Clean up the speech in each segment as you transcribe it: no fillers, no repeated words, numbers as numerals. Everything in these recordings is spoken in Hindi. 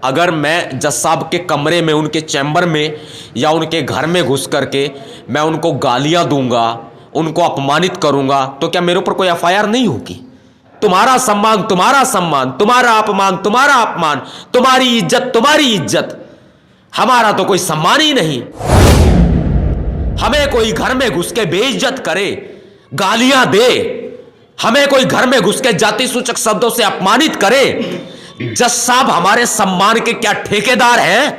अगर मैं जज साहब के कमरे में, उनके चैम्बर में या उनके घर में घुस करके मैं उनको गालियां दूंगा, उनको अपमानित करूंगा, तो क्या मेरे ऊपर कोई एफआईआर नहीं होगी? तुम्हारा सम्मान तुम्हारा सम्मान, तुम्हारा अपमान तुम्हारा अपमान, तुम्हारी इज्जत, हमारा तो कोई सम्मान ही नहीं। हमें कोई घर में घुस के बेइज्जत करे, गालियां दे, हमें कोई घर में घुस के जाति सूचक शब्दों से अपमानित करे, जज साहब हमारे सम्मान के क्या ठेकेदार हैं?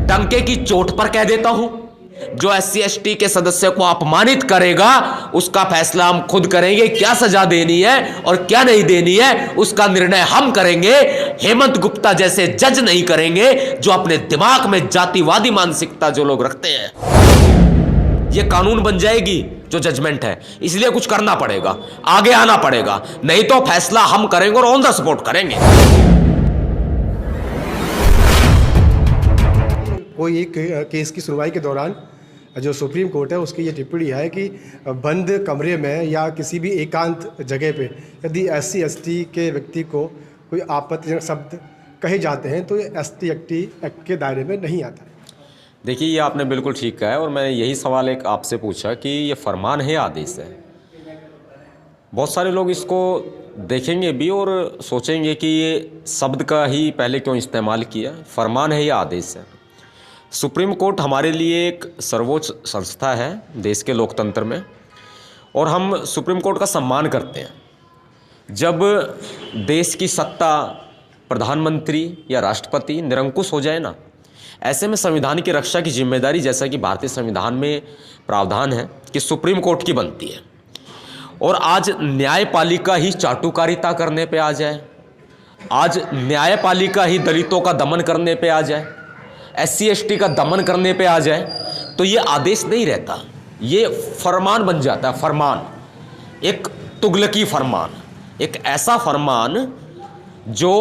टंके की चोट पर कह देता हूं, जो SC ST के सदस्य को अपमानित करेगा उसका फैसला हम खुद करेंगे। क्या सजा देनी है और क्या नहीं देनी है उसका निर्णय हम करेंगे। हेमंत गुप्ता जैसे जज नहीं करेंगे, जो अपने दिमाग में जातिवादी मानसिकता जो लोग रखते हैं। यह कानून बन जाएगी जो जजमेंट है, इसलिए कुछ करना पड़ेगा, आगे आना पड़ेगा, नहीं तो फैसला हम करेंगे और ऑन द स्पॉट करेंगे। कोई एक केस की सुनवाई के दौरान जो सुप्रीम कोर्ट है उसकी ये टिप्पणी है कि बंद कमरे में या किसी भी एकांत जगह पे यदि SC ST के व्यक्ति को कोई आपत्तिजनक शब्द कहे जाते हैं तो ये SC ST एक्ट के दायरे में नहीं आता। देखिए, ये आपने बिल्कुल ठीक कहा है और मैं यही सवाल एक आपसे पूछा कि ये फरमान है या आदेश है। बहुत सारे लोग इसको देखेंगे भी और सोचेंगे कि ये शब्द का ही पहले क्यों इस्तेमाल किया, फरमान है या आदेश है। सुप्रीम कोर्ट हमारे लिए एक सर्वोच्च संस्था है देश के लोकतंत्र में, और हम सुप्रीम कोर्ट का सम्मान करते हैं। जब देश की सत्ता प्रधानमंत्री या राष्ट्रपति निरंकुश हो जाए ना, ऐसे में संविधान की रक्षा की जिम्मेदारी, जैसा कि भारतीय संविधान में प्रावधान है, कि सुप्रीम कोर्ट की बनती है। और आज न्यायपालिका ही चाटुकारिता करने पे आ जाए, आज न्यायपालिका ही दलितों का दमन करने पे आ जाए, SC ST का दमन करने पे आ जाए, तो ये आदेश नहीं रहता, ये फरमान बन जाता है। फरमान, एक तुगलकी फरमान, एक ऐसा फरमान जो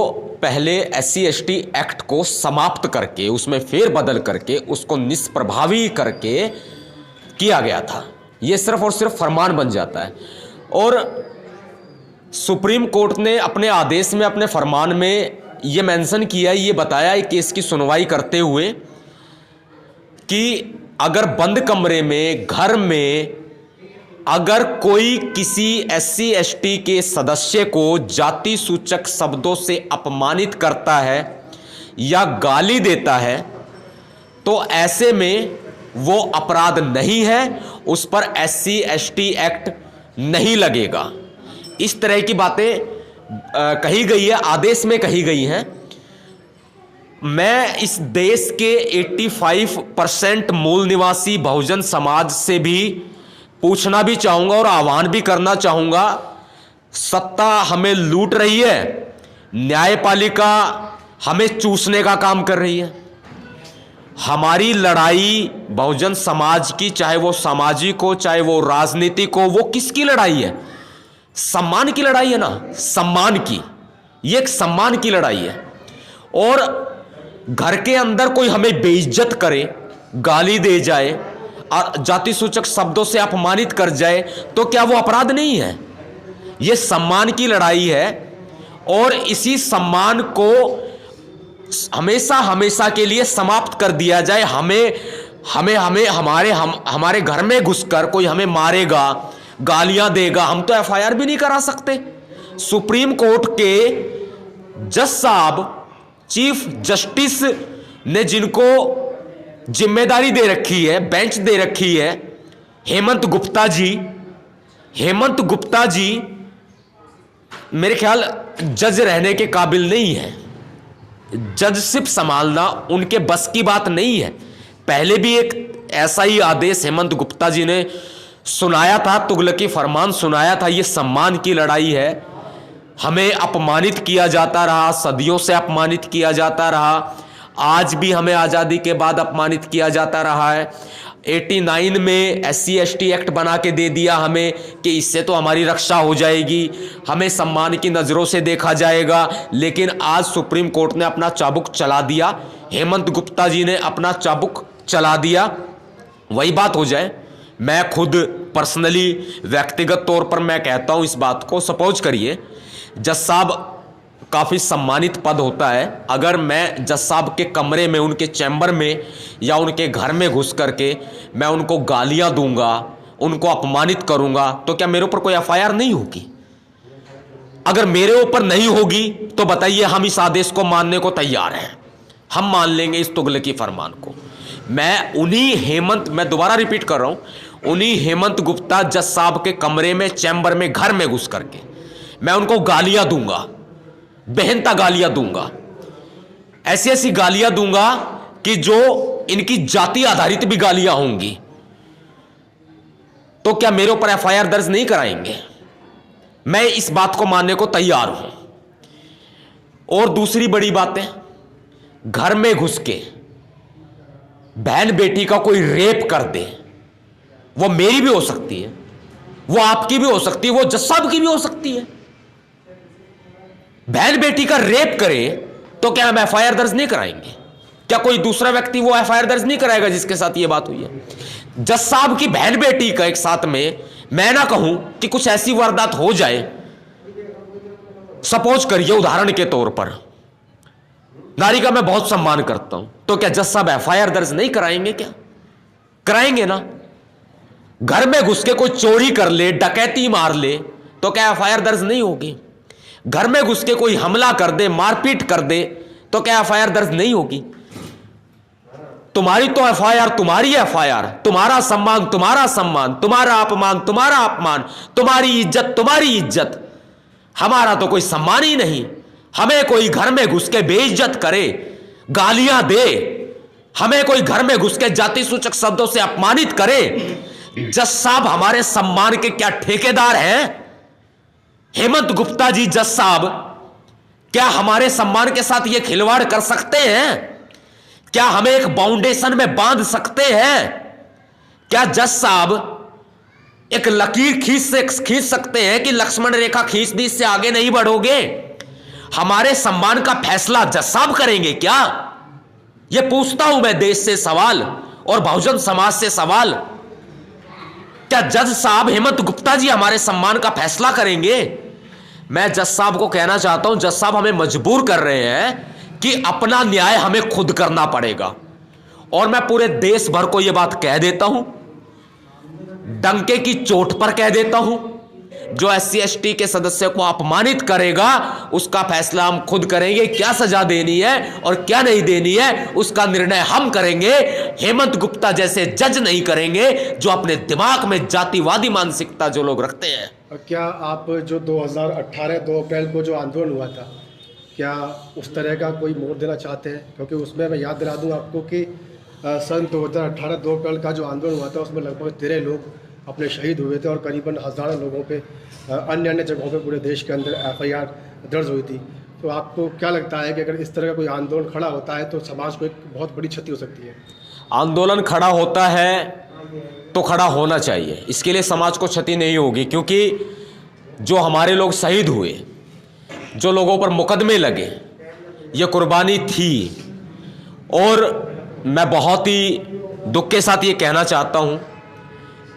पहले SC ST एक्ट को समाप्त करके, उसमें फेरबदल करके, उसको निष्प्रभावी करके किया गया था। ये सिर्फ और सिर्फ फरमान बन जाता है। और सुप्रीम कोर्ट ने अपने आदेश में, अपने फरमान में ये मेंशन किया, ये बताया एक केस की सुनवाई करते हुए कि अगर बंद कमरे में, घर में, अगर कोई किसी SC ST के सदस्य को जाति सूचक शब्दों से अपमानित करता है या गाली देता है, तो ऐसे में वो अपराध नहीं है, उस पर SC ST एक्ट नहीं लगेगा। इस तरह की बातें कही गई है, आदेश में कही गई हैं। मैं इस देश के 85% मूल निवासी बहुजन समाज से भी पूछना भी चाहूंगा और आह्वान भी करना चाहूंगा, सत्ता हमें लूट रही है, न्यायपालिका हमें चूसने का काम कर रही है। हमारी लड़ाई बहुजन समाज की, चाहे वो सामाजिक हो, चाहे वो राजनीतिक हो, वो किसकी लड़ाई है? सम्मान की लड़ाई है ना, सम्मान की। ये एक सम्मान की लड़ाई है। और घर के अंदर कोई हमें बेइज्जत करे, गाली दे जाए और जाति सूचक शब्दों से अपमानित कर जाए, तो क्या वो अपराध नहीं है? ये सम्मान की लड़ाई है। और इसी सम्मान को हमेशा हमेशा के लिए समाप्त कर दिया जाए। हमारे घर में घुसकर कोई हमें मारेगा, गालियां देगा, हम तो FIR भी नहीं करा सकते। सुप्रीम कोर्ट के जज साहब, चीफ जस्टिस ने जिनको जिम्मेदारी दे रखी है, बेंच दे रखी है, हेमंत गुप्ता जी मेरे ख्याल जज रहने के काबिल नहीं है। जजशिप संभालना उनके बस की बात नहीं है। पहले भी एक ऐसा ही आदेश हेमंत गुप्ता जी ने सुनाया था, तुगलकी फरमान सुनाया था। ये सम्मान की लड़ाई है। हमें अपमानित किया जाता रहा, सदियों से अपमानित किया जाता रहा, आज भी हमें आज़ादी के बाद अपमानित किया जाता रहा है। 89 में SC ST एक्ट बना के दे दिया हमें कि इससे तो हमारी रक्षा हो जाएगी, हमें सम्मान की नज़रों से देखा जाएगा। लेकिन आज सुप्रीम कोर्ट ने अपना चाबुक चला दिया, हेमंत गुप्ता जी ने अपना चाबुक चला दिया। वही बात हो जाए, मैं खुद पर्सनली, व्यक्तिगत तौर पर मैं कहता हूं इस बात को, सपोज करिए जज साहब काफ़ी सम्मानित पद होता है। अगर मैं जज साहब के कमरे में, उनके चैम्बर में या उनके घर में घुस करके मैं उनको गालियां दूंगा, उनको अपमानित करूंगा, तो क्या मेरे ऊपर कोई एफआईआर नहीं होगी? अगर मेरे ऊपर नहीं होगी तो बताइए, हम इस आदेश को मानने को तैयार हैं, हम मान लेंगे इस तुगलकी फरमान को। मैं दोबारा रिपीट कर रहा हूं, उन्हीं हेमंत गुप्ता जज साहब के कमरे में, चैम्बर में, घर में घुस करके मैं उनको गालियां दूंगा, बेहनता गालियां दूंगा, ऐसी ऐसी गालियां दूंगा कि जो इनकी जाति आधारित भी गालियां होंगी। तो क्या मेरे ऊपर एफआईआर दर्ज नहीं कराएंगे? मैं इस बात को मानने को तैयार हूं। और दूसरी बड़ी बात है, घर में घुस के बहन बेटी का कोई रेप कर दे, वो मेरी भी हो सकती है, वो आपकी भी हो सकती है, वो जज साहब की भी हो सकती है। बहन बेटी का रेप करे तो क्या हम एफआईआर दर्ज नहीं कराएंगे? क्या कोई दूसरा व्यक्ति वो एफआईआर दर्ज नहीं कराएगा जिसके साथ ये बात हुई है? जज साहब की बहन बेटी का एक साथ में मैं ना कहूं कि कुछ ऐसी वारदात हो जाए, सपोज करिए उदाहरण के तौर पर, नारी का मैं बहुत सम्मान करता हूं, तो क्या जज साहब एफआईआर दर्ज नहीं कराएंगे? क्या कराएंगे ना। घर में घुस के कोई चोरी कर ले, डकैती मार ले, तो क्या एफआईआर दर्ज नहीं होगी? घर में घुस के कोई हमला कर दे, मारपीट कर दे, तो क्या एफआईआर दर्ज नहीं होगी? तुम्हारी तो एफआईआर तुम्हारी एफआईआर, तुम्हारा सम्मान तुम्हारा सम्मान, तुम्हारा अपमान तुम्हारा अपमान, तुम्हारी इज्जत तुम्हारी इज्जत, हमारा तो कोई सम्मान ही नहीं। हमें कोई घर में घुस के बेइज्जत करे, गालियां दे, हमें कोई घर में घुस के जाति सूचक शब्दों से अपमानित करे, जज साहब हमारे सम्मान के क्या ठेकेदार हैं? हेमंत गुप्ता जी जज साहब क्या हमारे सम्मान के साथ ये खिलवाड़ कर सकते हैं? क्या हमें एक बाउंडेशन में बांध सकते हैं? क्या जज साहब एक लकीर खींच सकते हैं कि लक्ष्मण रेखा खींच दी, इससे आगे नहीं बढ़ोगे? हमारे सम्मान का फैसला जज साहब करेंगे क्या? यह पूछता हूं मैं देश से सवाल और बहुजन समाज से सवाल। क्या जज साहब हेमंत गुप्ता जी हमारे सम्मान का फैसला करेंगे? मैं जज साहब को कहना चाहता हूं, जज साहब हमें मजबूर कर रहे हैं कि अपना न्याय हमें खुद करना पड़ेगा। और मैं पूरे देश भर को यह बात कह देता हूं, डंके की चोट पर कह देता हूं, जो SC ST के सदस्य को अपमानित करेगा उसका फैसला हम खुद करेंगे। क्या सजा देनी है और क्या नहीं देनी है उसका निर्णय हम करेंगे। हेमंत गुप्ता जैसे जज नहीं करेंगे जो अपने दिमाग में जातिवादी मानसिकता जो लोग रखते हैं। क्या आप जो 2018 2 अप्रैल को जो आंदोलन हुआ था, क्या उस तरह का कोई मोड़ देना चाहते हैं? क्योंकि उसमें मैं याद दिला दूं आपको कि सन 2018 2 अप्रैल का जो आंदोलन हुआ था उसमें लगभग 13 लोग अपने शहीद हुए थे और करीबन हज़ारों लोगों पे अन्य अन्य जगहों पे पूरे देश के अंदर FIR दर्ज हुई थी। तो आपको क्या लगता है कि अगर इस तरह का कोई आंदोलन खड़ा होता है तो समाज को एक बहुत बड़ी क्षति हो सकती है? आंदोलन खड़ा होता है तो खड़ा होना चाहिए, इसके लिए समाज को क्षति नहीं होगी, क्योंकि जो हमारे लोग शहीद हुए, जो लोगों पर मुकदमे लगे, ये कुर्बानी थी। और मैं बहुत ही दुख के साथ ये कहना चाहता हूँ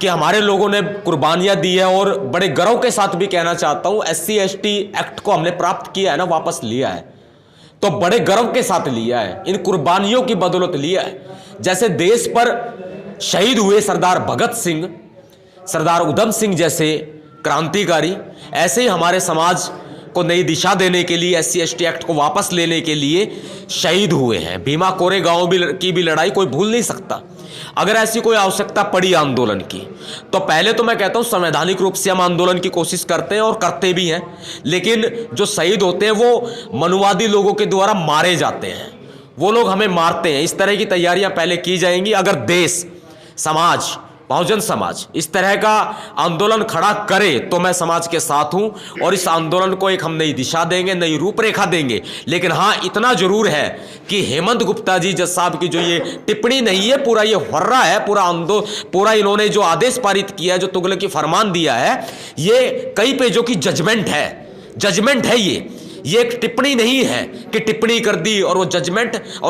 कि हमारे लोगों ने कुर्बानियाँ दी है, और बड़े गर्व के साथ भी कहना चाहता हूँ SC ST एक्ट को हमने प्राप्त किया है ना, वापस लिया है तो बड़े गर्व के साथ लिया है, इन कुर्बानियों की बदौलत लिया है। जैसे देश पर शहीद हुए सरदार भगत सिंह, सरदार उधम सिंह जैसे क्रांतिकारी, ऐसे ही हमारे समाज को नई दिशा देने के लिए SC ST एक्ट को वापस लेने के लिए शहीद हुए हैं। भीमा कोरेगांव की भी लड़ाई कोई भूल नहीं सकता। अगर ऐसी कोई आवश्यकता पड़ी आंदोलन की तो पहले तो मैं कहता हूं संवैधानिक रूप से हम आंदोलन की कोशिश करते हैं और करते भी हैं, लेकिन जो शहीद होते हैं वो मनुवादी लोगों के द्वारा मारे जाते हैं, वो लोग हमें मारते हैं। इस तरह की तैयारियां पहले की जाएंगी। अगर देश, समाज, बहुजन समाज इस तरह का आंदोलन खड़ा करे तो मैं समाज के साथ हूं और इस आंदोलन को एक हम नई दिशा देंगे, नई रूपरेखा देंगे। लेकिन हाँ, इतना जरूर है कि हेमंत गुप्ता जी जज साहब की जो ये टिप्पणी नहीं है, पूरा ये फर्रा है, पूरा इन्होंने जो आदेश पारित किया है, जो तुगलकी फरमान दिया है, ये कई पेजों की जजमेंट है। ये एक टिप्पणी नहीं है कि टिप्पणी कर दी और वो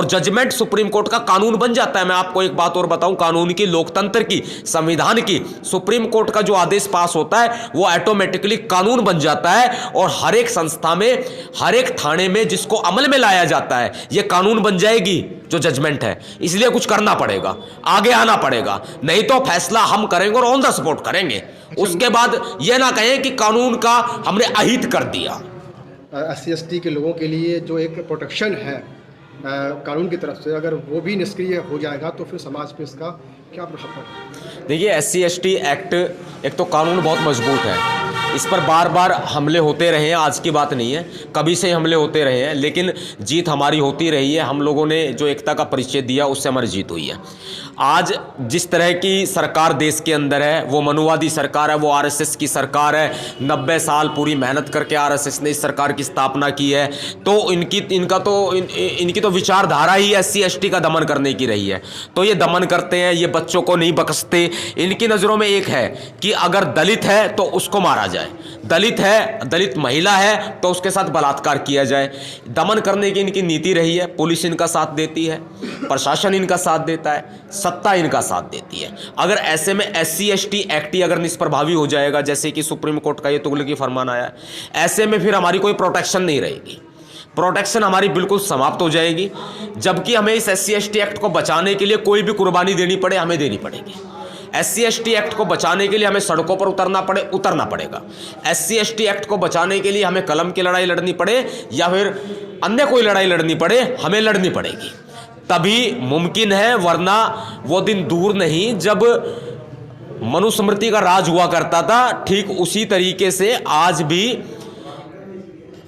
जजमेंट सुप्रीम कोर्ट का कानून बन जाता है। मैं आपको एक बात और बताऊं, कानून की, लोकतंत्र की, संविधान की, सुप्रीम कोर्ट का जो आदेश पास होता है वो ऑटोमेटिकली कानून बन जाता है और हर एक संस्था में, हर एक थाने में जिसको अमल में लाया जाता है ये कानून बन जाएगी जो जजमेंट है। इसलिए कुछ करना पड़ेगा, आगे आना पड़ेगा, नहीं तो फैसला हम करेंगे और ऑन द स्पॉट करेंगे। उसके बाद यह ना कहें कि कानून का हमने अहित कर दिया। SC/ST के लोगों के लिए जो एक प्रोटेक्शन है कानून की तरफ से, अगर वो भी निष्क्रिय हो जाएगा तो फिर समाज पे इसका क्या प्रभाव पड़ेगा? देखिए, SC/ST एक्ट एक तो कानून बहुत मजबूत है, इस पर बार बार हमले होते रहे हैं, आज की बात नहीं है, कभी से हमले होते रहे हैं, लेकिन जीत हमारी होती रही है। हम लोगों ने जो एकता का परिचय दिया उससे हमारी जीत हुई है। आज जिस तरह की सरकार देश के अंदर है वो मनुवादी सरकार है, वो RSS की सरकार है। 90 साल पूरी मेहनत करके RSS ने इस सरकार की स्थापना की है, तो इनकी तो विचारधारा ही SC/ST का दमन करने की रही है। तो ये दमन करते हैं, ये बच्चों को नहीं बख्शते। इनकी नज़रों में एक है कि अगर दलित है तो उसको मारा जाए, दलित है, दलित महिला है तो उसके साथ बलात्कार किया जाए। दमन करने की इनकी नीति रही है। पुलिस इनका साथ देती है, प्रशासन इनका साथ देता है, सत्ता इनका साथ देती है। अगर ऐसे में SC/ST एक्ट ही अगर निष्प्रभावी हो जाएगा, जैसे कि सुप्रीम कोर्ट का ये तुगलकी फरमान आया है, ऐसे में फिर हमारी कोई प्रोटेक्शन नहीं रहेगी, प्रोटेक्शन हमारी बिल्कुल समाप्त हो जाएगी। जबकि हमें इस SC/ST एक्ट को बचाने के लिए कोई भी कुर्बानी देनी पड़े, हमें देनी पड़ेगी। SC/ST एक्ट को बचाने के लिए हमें सड़कों पर उतरना पड़ेगा। SC/ST एक्ट को बचाने के लिए हमें कलम की लड़ाई लड़नी पड़े या फिर अन्य कोई लड़ाई लड़नी पड़े, हमें लड़नी पड़ेगी, तभी मुमकिन है। वरना वो दिन दूर नहीं जब मनुस्मृति का राज हुआ करता था, ठीक उसी तरीके से आज भी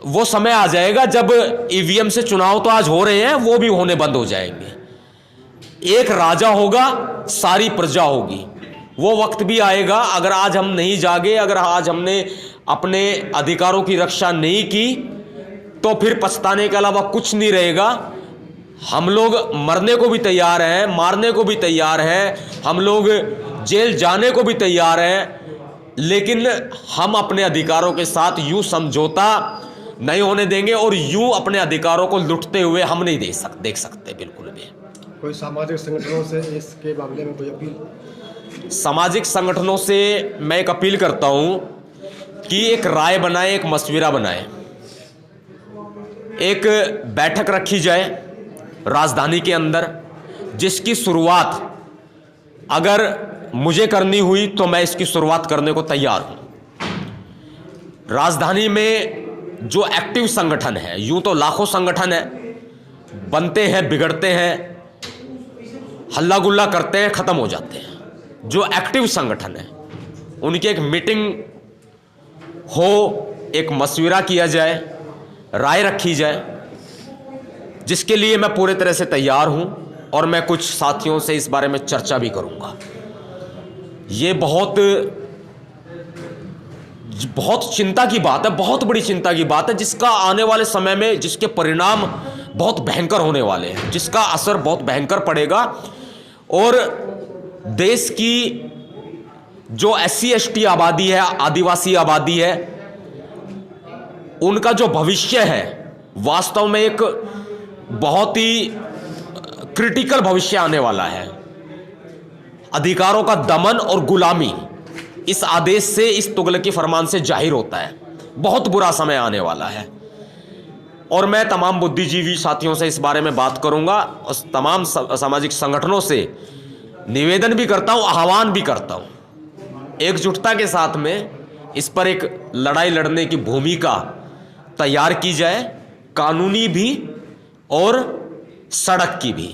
वो समय आ जाएगा जब EVM से चुनाव तो आज हो रहे हैं, वो भी होने बंद हो जाएंगे। एक राजा होगा, सारी प्रजा होगी, वो वक्त भी आएगा। अगर आज हम नहीं जागे, अगर आज हमने अपने अधिकारों की रक्षा नहीं की, तो फिर पछताने के अलावा कुछ नहीं रहेगा। हम लोग मरने को भी तैयार हैं, मारने को भी तैयार हैं, हम लोग जेल जाने को भी तैयार हैं, लेकिन हम अपने अधिकारों के साथ यूं समझौता नहीं होने देंगे और यूं अपने अधिकारों को लुटते हुए हम नहीं देख सकते बिल्कुल भी। कोई सामाजिक संगठनों से इसके मामले में कोई अपील? सामाजिक संगठनों से मैं एक अपील करता हूं कि एक राय बनाए, एक मशविरा बनाए, एक बैठक रखी जाए राजधानी के अंदर, जिसकी शुरुआत अगर मुझे करनी हुई तो मैं इसकी शुरुआत करने को तैयार हूं। राजधानी में जो एक्टिव संगठन है, यूं तो लाखों संगठन है, बनते हैं, बिगड़ते हैं, हल्ला गुल्ला करते हैं, खत्म हो जाते हैं। जो एक्टिव संगठन है उनकी एक मीटिंग हो, एक मशविरा किया जाए, राय रखी जाए, जिसके लिए मैं पूरे तरह से तैयार हूं और मैं कुछ साथियों से इस बारे में चर्चा भी करूंगा। ये बहुत चिंता की बात है, बहुत बड़ी चिंता की बात है, जिसका आने वाले समय में, जिसके परिणाम बहुत भयंकर होने वाले हैं, जिसका असर बहुत भयंकर पड़ेगा। और देश की जो SC/ST आबादी है, आदिवासी आबादी है, उनका जो भविष्य है वास्तव में एक बहुत ही क्रिटिकल भविष्य आने वाला है। अधिकारों का दमन और गुलामी इस आदेश से, इस तुगलकी फरमान से जाहिर होता है। बहुत बुरा समय आने वाला है और मैं तमाम बुद्धिजीवी साथियों से इस बारे में बात करूंगा और तमाम सामाजिक संगठनों से निवेदन भी करता हूं, आह्वान भी करता हूं, एकजुटता के साथ में इस पर एक लड़ाई लड़ने की भूमिका तैयार की जाए, कानूनी भी और सड़क की भी।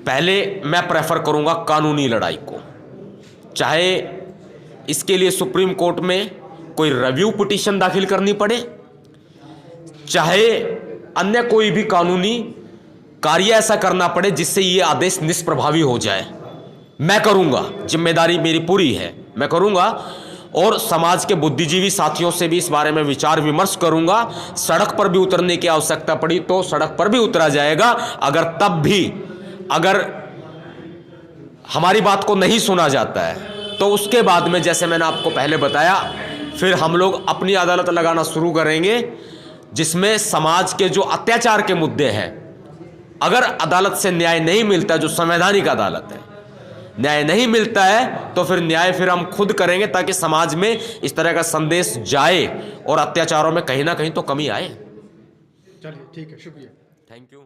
पहले मैं प्रेफर करूंगा कानूनी लड़ाई को, चाहे इसके लिए सुप्रीम कोर्ट में कोई रिव्यू पिटीशन दाखिल करनी पड़े, चाहे अन्य कोई भी कानूनी कार्य ऐसा करना पड़े जिससे ये आदेश निष्प्रभावी हो जाए। मैं करूंगा, जिम्मेदारी मेरी पूरी है, मैं करूंगा और समाज के बुद्धिजीवी साथियों से भी इस बारे में विचार विमर्श करूंगा। सड़क पर भी उतरने की आवश्यकता पड़ी तो सड़क पर भी उतरा जाएगा। अगर हमारी बात को नहीं सुना जाता है तो उसके बाद में, जैसे मैंने आपको पहले बताया, फिर हम लोग अपनी अदालत लगाना शुरू करेंगे, जिसमें समाज के जो अत्याचार के मुद्दे हैं, अगर अदालत से न्याय नहीं मिलता, जो संवैधानिक अदालत है, न्याय नहीं मिलता है, तो फिर न्याय फिर हम खुद करेंगे, ताकि समाज में इस तरह का संदेश जाए और अत्याचारों में कहीं ना कहीं तो कमी आए। चलिए ठीक है, शुक्रिया। Thank you.